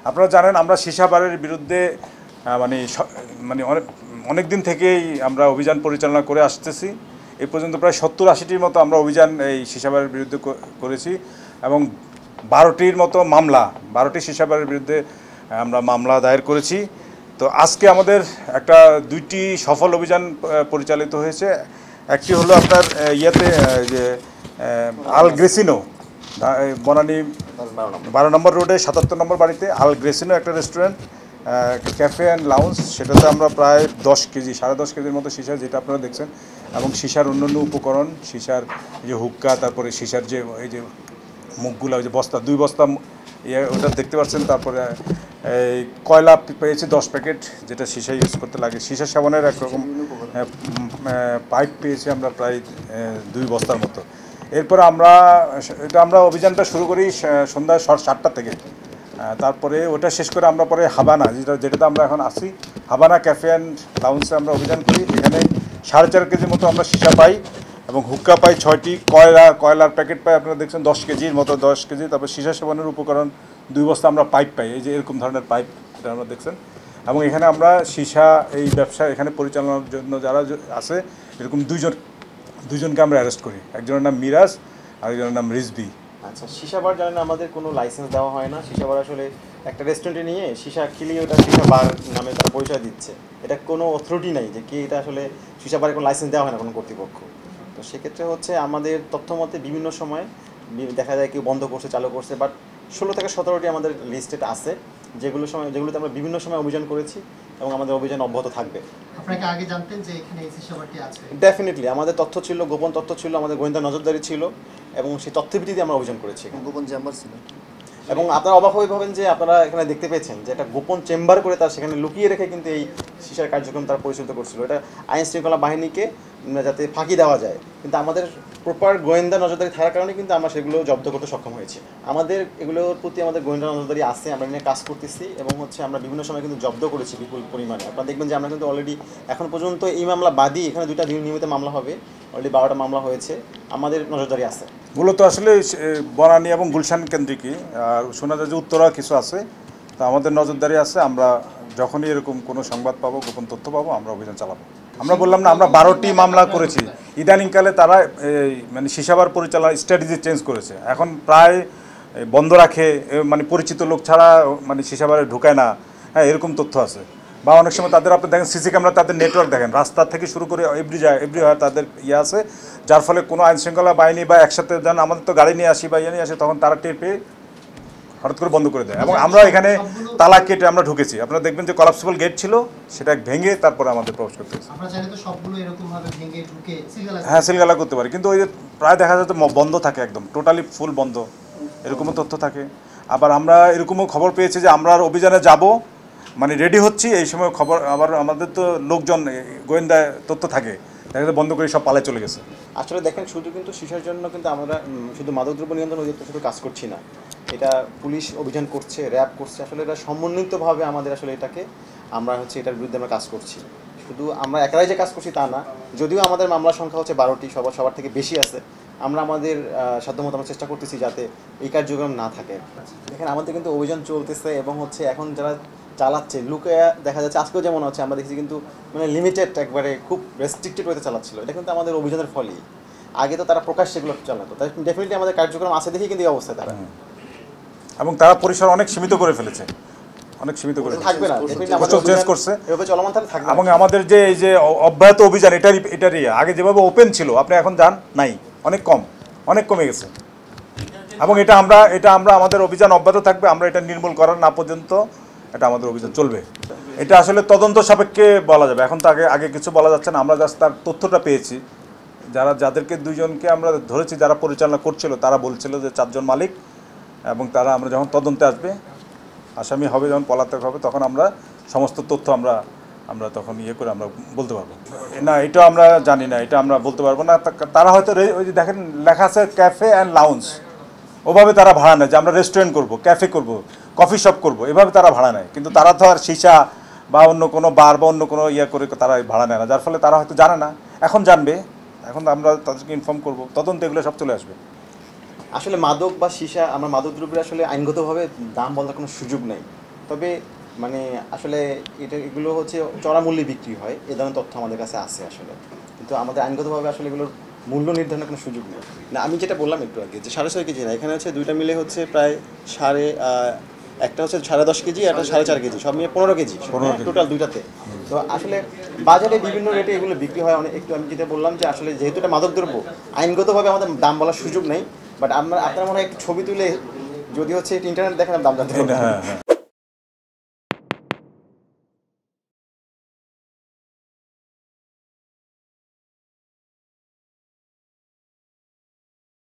আপনারা জানেন আমরা সীসা বারের বিরুদ্ধে মানে মানে অনেক দিন থেকেই আমরা অভিযান পরিচালনা করে আসতেছি। এই পর্যন্ত প্রায় 70-80টির মতো আমরা অভিযান এই সীসা বারের বিরুদ্ধে করেছি এবং 12টির মতো মামলা 12টি সীসা বারের বিরুদ্ধে আমরা মামলা দায়ের করেছি। তো আজকে আমাদের একটা 2টি সফল অভিযান পরিচালিত হয়েছে। একটি হলো আপনার ইয়েতে যে আল গ্রেসিনো বনানী 12 নম্বর রোডে 77 নম্বর বাড়িতে আল গ্রেসিনো একটা রেস্টুরেন্ট ক্যাফে অ্যান্ড লাউঞ্জ, সেটাতে আমরা প্রায় 10 কেজি 10.5 কেজির মতো সীসা, যেটা আপনারা দেখছেন, এবং সীসার অন্যান্য উপকরণ, সীসার যে হুক্কা, তারপরে সীসার যে এই যে মুখগুলো, ওই যে বস্তা 2 বস্তা ইয়ে ওটা দেখতে পাচ্ছেন। তারপরে এই কয়লা পেয়েছি 10 প্যাকেট, যেটা সীসা ইউজ করতে লাগে। সীসা সাবানের একরকম পাইপ পেয়েছি আমরা প্রায় 2 বস্তার মতো। এরপর আমরা অভিযানটা শুরু করি সন্ধ্যা 7টা থেকে। তারপরে ওটা শেষ করে আমরা পরে হাবানা, যেটাতে আমরা এখন আসি, হাবানা ক্যাফে অ্যান্ড লাউঞ্জে আমরা অভিযান করি। এখানে 4.5 কেজির মতো আমরা সীসা পাই এবং হুক্কা পাই 6টি, কয়লার প্যাকেট পাই আপনারা দেখছেন 10 কেজির মতো, 10 কেজি। তারপর সীসা সাবানের উপকরণ 2 বস্তা আমরা পাইপ পাই, এই যে এরকম ধরনের পাইপ, এটা আমরা দেখছেন। এবং এখানে আমরা সীসা এই ব্যবসা এখানে পরিচালনার জন্য যারা আছে, এরকম দুজনকে আমরা অ্যারেস্ট করি। একজনের নাম মিরাজ আর একজনের নাম রিজবি। আচ্ছা, সীসা বার জানেন আমাদের কোনো লাইসেন্স দেওয়া হয় না। সীসা বার আসলে একটা রেস্টুরেন্টে নিয়ে সীসা খেলিয়ে ওটা সীসা বার নামে তারা পরিচয় দিচ্ছে। এটা কোনো অথরিটি নাই যে কি এটা আসলে সীসা বারের কোনো লাইসেন্স দেওয়া হয় না কোনো কর্তৃপক্ষ। তো সেক্ষেত্রে হচ্ছে আমাদের তথ্য মতে বিভিন্ন সময় দেখা যায় কেউ বন্ধ করছে, চালু করছে, বাট 16 থেকে 17টি আমাদের লিস্টেড আছে, যেগুলোতে আমরা বিভিন্ন সময় অভিযান করেছি এবং আমাদের অভিযান অব্যাহত থাকবে। আপনাকে আগে জানতেন যে এখানে এই সীসা বারটি আছে? ডেফিনেটলি আমাদের তথ্য ছিল, গোপন তথ্য ছিল, আমাদের গোয়েন্দা নজরদারি ছিল এবং সেই তথ্যের ভিত্তিতে আমরা অভিযান করেছি। গোপন চেম্বার ছিল এবং আপনারা অবাক হয়ে ভাবেন যে আপনারা এখানে দেখতে পেয়েছেন যে একটা গোপন চেম্বার করে তার সেখানে লুকিয়ে রেখে কিন্তু এই সীসার কার্যক্রম তারা পরিচালিত করছিল। এটা আইন শৃঙ্খলা বাহিনীকে যাতে ফাঁকি দেওয়া যায়, কিন্তু আমাদের প্রপার গোয়েন্দা নজরদারি থাকার কারণে কিন্তু আমরা সেগুলো জব্দ করতে সক্ষম হয়েছি। আমাদের এগুলোর প্রতি আমাদের গোয়েন্দা নজরদারি আছে, আমরা নিয়ে কাজ করতেছি এবং হচ্ছে আমরা বিভিন্ন সময় কিন্তু জব্দ করেছি বিপুল পরিমাণে। আপনারা দেখবেন যে আমরা কিন্তু অলরেডি এখন পর্যন্ত এই মামলা বাদই এখানে 2টা নিয়মিত মামলা হবে, অলরেডি 12টা মামলা হয়েছে, আমাদের নজরদারি আছে। মূলত আসলে বনানী এবং গুলশান কেন্দ্রিকই, আর শোনা যায় যে উত্তরা কিছু আছে, তা আমাদের নজরদারি আছে। আমরা যখনই এরকম কোনো সংবাদ পাবো, গোপন তথ্য পাবো, আমরা অভিযান চালাবো। আমরা বললাম না, আমরা 12টি মামলা করেছি। ইদানিংকালে তারা মানে সীসাবার পরিচালনা স্ট্র্যাটেজি চেঞ্জ করেছে, এখন প্রায় বন্ধ রাখে, মানে পরিচিত লোক ছাড়া মানে সীসাবারে ঢুকায় না, হ্যাঁ, এরকম তথ্য আছে। বা অনেক সময় তাদের আপনি দেখেন সিসি ক্যামেরা, তাদের নেটওয়ার্ক দেখেন, রাস্তা থেকে শুরু করে এভরিওয়্যার তাদের ইয়ে আছে, যার ফলে কোনো আইন শৃঙ্খলা বাহিনী বা একসাথে যেন আমাদের তো গাড়ি নিয়ে আসি বা ইয়ে নিয়ে আসে, তখন তারা টের পেয়ে হঠাৎ করে বন্ধ করে দেয়। এবং আমরা এখানে তালা কেটে আমরা ঢুকেছি, আপনারা দেখবেন যে কলাপসিবল গেট ছিল, সেটা ভেঙে তারপরে আমাদের প্রবেশ করতে হয়েছে। হ্যাঁ, সিলগালা করতে পারি, কিন্তু ওই যে প্রায় দেখা যায় তো বন্ধ থাকে, একদম টোটালি ফুল বন্ধ, এরকমও তথ্য থাকে। আবার আমরা এরকমও খবর পেয়েছি যে আমরা অভিযানে যাব, মানে রেডি হচ্ছি, এই সময় খবর আবার আমাদের তো লোকজন গোয়েন্দা তথ্য থাকে, দেখা যায় বন্ধ করে সব পালায় চলে গেছে। আসলে দেখেন, শুধু কিন্তু সীসার জন্য কিন্তু আমরা শুধু মাদকদ্রব্য নিয়ন্ত্রণ অধিদপ্তর শুধু কাজ করছি না, এটা পুলিশ অভিযান করছে, র্যাব করছে। আসলে এটা সমন্বিতভাবে আমাদের আসলে এটাকে আমরা হচ্ছে এটার বিরুদ্ধে আমরা কাজ করছি। শুধু আমরা একাই যে কাজ করছি তা না, যদিও আমাদের মামলার সংখ্যা হচ্ছে 12টি, সবার থেকে বেশি আছে। আমরা আমাদের সাধ্যমতো আমরা চেষ্টা করতেছি যাতে এই কার্যক্রম না থাকে। দেখেন, আমাদের কিন্তু অভিযান চলতেছে এবং হচ্ছে এখন যারা চালাচ্ছে লুকে দেখা যাচ্ছে, আজকেও যেমন হচ্ছে আমরা দেখছি কিন্তু মানে লিমিটেড, একবারে খুব রেস্ট্রিক্টেড হতে চালাচ্ছিল। এটা কিন্তু আমাদের অভিযানের ফলেই। আগে তো তারা প্রকাশ্যে সেগুলো চালাতো, তাই ডেফিনেটলি আমাদের কার্যক্রম আছে দেখেই কিন্তু এই অবস্থায় তারা। এবং তারা পরিসর অনেক সীমিত করে ফেলেছে, অনেক সীমিত করে থাকবে না, চেঞ্জ করছে এভাবে চলমান থাকবে। এবং আমাদের যে এই যে অব্যাহত অভিযান, এটারই আগে যেভাবে ওপেন ছিল, আপনি এখন যান নাই, অনেক কমে গেছে। এবং এটা আমরা আমাদের অভিযান অব্যাহত থাকবে, আমরা এটা নির্মূল করার না পর্যন্ত এটা আমাদের অভিযান চলবে। এটা আসলে তদন্ত সাপেক্ষে বলা যাবে, এখন তো আগে কিছু বলা যাচ্ছে না। আমরা জাস্ট তার তথ্যটা পেয়েছি, যাদেরকে 2জনকে আমরা ধরেছি, যারা পরিচালনা করছিল, তারা বলছিল যে 4 জন মালিক, এবং তারা আমরা যখন তদন্তে আসবে, আসামি হবে, যখন পলাতক হবে, তখন আমরা সমস্ত তথ্য আমরা তখন ইয়ে করে আমরা বলতে পারবো। না, এটা আমরা জানি না, এটা আমরা বলতে পারবো না। তারা হয়তো ওই যে দেখেন লেখা আছে ক্যাফে অ্যান্ড লাউঞ্জ, ওভাবে তারা ভাড়া নেয় যে আমরা রেস্টুরেন্ট করব, ক্যাফে করব, কফি শপ করব, এভাবে তারা ভাড়া নেয়। কিন্তু তারা তো আর সীসা বা অন্য কোনো বার বা অন্য কোনো ইয়ে করে তারা ভাড়া নেয় না, যার ফলে তারা হয়তো জানে না, এখন জানবে, এখন আমরা তাদেরকে ইনফর্ম করব, তদন্ত এগুলো সব চলে আসবে। আসলে মাদক বা সীসা, আমরা মাদক দ্রব্যের আসলে আইনগতভাবে দাম বলার কোনো সুযোগ নেই। তবে মানে আসলে এগুলো হচ্ছে চড়া মূল্যে বিক্রি হয়, এ ধরনের তথ্য আমাদের কাছে আছে আসলে। কিন্তু আমাদের আইনগতভাবে আসলে এগুলোর মূল্য নির্ধারণের কোনো সুযোগ নেই। না, আমি যেটা বললাম একটু আগে যে 6.5 কেজি না, এখানে হচ্ছে দুইটা মিলে হচ্ছে প্রায় একটা হচ্ছে 10.5 কেজি, একটা 4.5 কেজি, সব মিলে 15 কেজি, 15 কেজি। টোটাল দুইটাতে। তো আসলে বাজারে বিভিন্ন রেটে এগুলো বিক্রি হয় অনেক। একটু আমি যেটা বললাম যে আসলে যেহেতু এটা মাদকদ্রব্য, আইনগতভাবে আমাদের দাম বলার সুযোগ নেই। বাট আপনারা মনে হয় একটু ছবি তুলে যদি হচ্ছে ইন্টারনেট দেখেন দাম জানতে পারবেন। হ্যাঁ, হ্যাঁ।